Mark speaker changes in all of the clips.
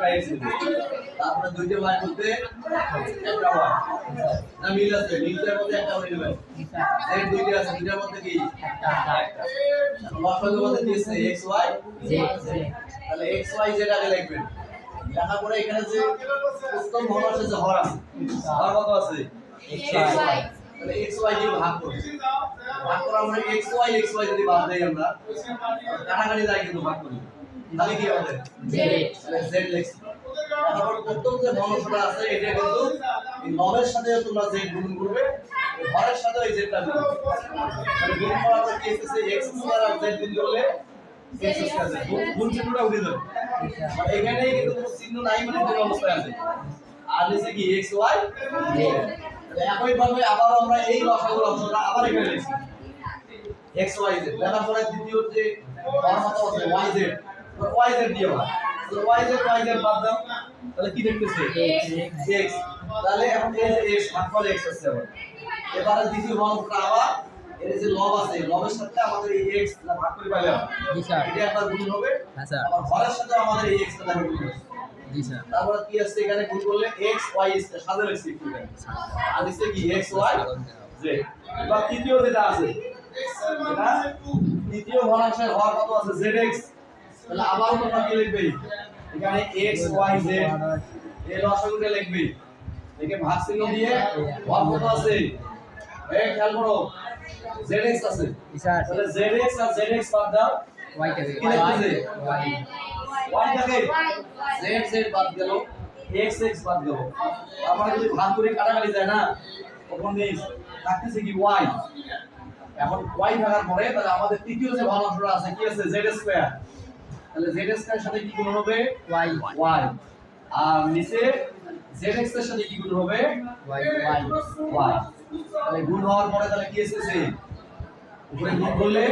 Speaker 1: একটা এক্স নেবে, তারপরে দুইটা ওয়াই মধ্যে একটা ওয়াই, না মিল আছে, মিলটার মধ্যে একটা ওয়াই নেবেন, জেড দুইটা আছে, দুইটার মধ্যে কি একটা, লসাগুর মধ্যে কি আছে এক্স ওয়াই জেড, তাহলে এক্স ওয়াই জেড আগে লিখবেন, লেখার পরে এখানে যে প্রথম ভগ্নাংশের যে হর আছে, হর কত আছে এক্স ওয়াই, তাহলে এক্স ওয়াই দিয়ে ভাগ করব, ভাগ করা আমরা এক্স ওয়াই যদি বাদ দেই আমরা কাটাকাটি যায় কিন্তু ভাগ করি, তাহলে কি হবে জেড, তাহলে জেড লিখছি। তারপর প্রথম যে ভগ্নাংশটা আছে এটা কিন্তু এই লবের সাথে তোমরা জেড গুণ করবে, হরের সাথে ওই জেডটা গুণ করবে, তাহলে গুণ করার পর কি হচ্ছে এক্স স্কয়ার আর জেড গুণ করলে এক্স স্কয়ার গুণ চিহ্নটা উঠে যাবে, মানে এখানে কিন্তু কোনো চিহ্ন নাই, মানে কোন অবস্থায় আছে, আর নিচে কি এক্স ওয়াই জেড। একই ভাবে আবার আমরা এই লসাগুর অংশটা আবার এখানে লিখছি এক্স ওয়াই জেড, লেখার পরে দ্বিতীয় যে ফর্মুলা আছে ওয়াই জেড, ওয়াই জেড দিয়ে হয়, তো ওয়াই জেড বাদ দাও, তাহলে কি দেখতেছে এক্স, তাহলে এখন এই যে এক্স ভাগফল এক্স আছে, আবার এবারে দ্বিতীয় ফর্মুলাটা আবার এর যে লব আছে, লবের সাথে আমাদের এই এক্স ভাগ করে পাইলাম, জি স্যার, এটা একবার গুণ হবে, হ্যাঁ স্যার, আবার হরের সাথে আমাদের এই এক্স টা গুণ হবে, জি স্যার, তারপর কি আছে এখানে গুণ করলে এক্স ওয়াই সাথে লিখছি এখানে, আর নিচে কি এক্স ওয়াই জেড। এবার তৃতীয় যেটা আছে, এটা তৃতীয় ভগ্নাংশের হর কত আছে zx, তাহলে আবার তোমরা কি লিখবে এখানে x y z এই লসাগুটা লিখবে, একে ভাগ চিহ্ন দিয়ে হর কত আছে এই খেয়াল করো zx আছে, স্যার, তাহলে zx আর zx বাদ দাও y থাকে, কি লিখবে y থাকে, z বাদ গেল, x বাদ গেল, তারপরে যদি ভাগ করে কাটাকাটি যায় না তখন নেই থাকতেছে কি y, এখন y থাকার পরে তাহলে আমাদের তৃতীয় যে ভগ্নাংশটা আছে কি আছে z স্কয়ার, তাহলে z স্কয়ারের সাথে কি গুণ হবে y, আর নিচে zx এর সাথে কি গুণ হবে y, তাহলে গুণ হওয়ার পরে তাহলে কি আসছে উপরে গুণ করলে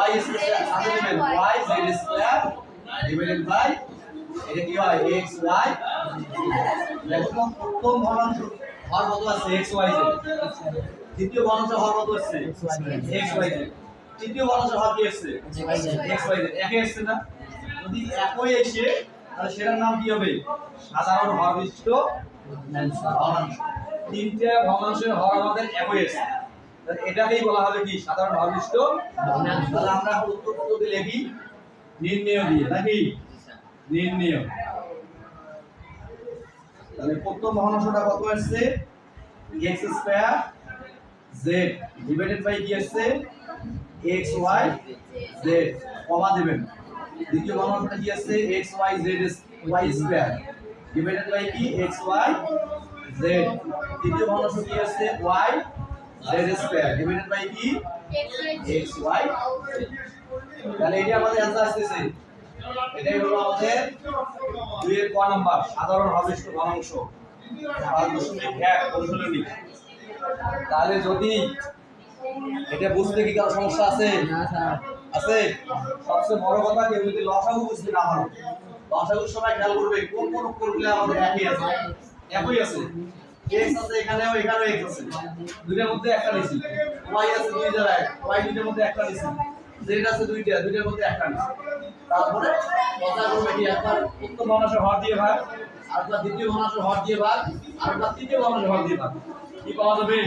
Speaker 1: y স্কয়ার সাথে নেবেন y z square divided by এটা কি হয় x y, দেখো প্রথম ভগ্নাংশ হর কত আছে x y z, দ্বিতীয় ভগ্নাংশ হর কত আছে x y z, তৃতীয় ভগ্নাংশ হর কি আছে x y z, একই আসছে না, যদি একই আসে তাহলে সেটার নাম কি হবে সাধারণ হর বিশিষ্ট ভগ্নাংশ, তিনটা ভগ্নাংশের হর আমাদের একই আসছে, তাহলে এটাকেই বলা হবে কি সাধারণ হর বিশিষ্ট ভগ্নাংশ। তাহলে আমরা উত্তর পদ্ধতি লিখি নির্ণয় দিয়ে, নাকি নির্ণয়, তাহলে প্রথম ভগ্নাংশটা কত আসছে x square z divided by কি আসছে x y z কমা দিবেন, দ্বিতীয় ভগ্নাংশটা কি আসছে x y z y square divided by কি x y z, তৃতীয় ভগ্নাংশ কি আসছে y z square divided by কি x y, তাহলে এটা আমাদের অ্যানসার আসছে, এটাই হলো আমাদের 2 এর ক নাম্বার সাধারণ হর বিশিষ্ট ভগ্নাংশ 5.1 অনুশীলনী। তাহলে যদি এটা বুঝতে কি কারো সমস্যা আছে না স্যার, আছে, সবচেয়ে বড় কথা কেউ যদি লসাগু বুঝতে না পারো, লসাগুর সময় খেয়াল করবে কোন কোন অক্ষরগুলো আমাদের একই আছে, একই আছে, x আছে এখানেও এখানেও x আছে, দুইটার মধ্যে একটা নিছি, y আছে দুই জায়গায়, y দুইটার মধ্যে একটা নিছি, z আছে দুইটার মধ্যে একটা নিছি, তারপরে কথা করবে কি একবার প্রথম ভগ্নাংশের হর দিয়ে ভাগ, আরেকবার দ্বিতীয় ভগ্নাংশের হর দিয়ে ভাগ, আরেকবার তৃতীয় ভগ্নাংশের হর দিয়ে ভাগ, কি পাওয়া যাবে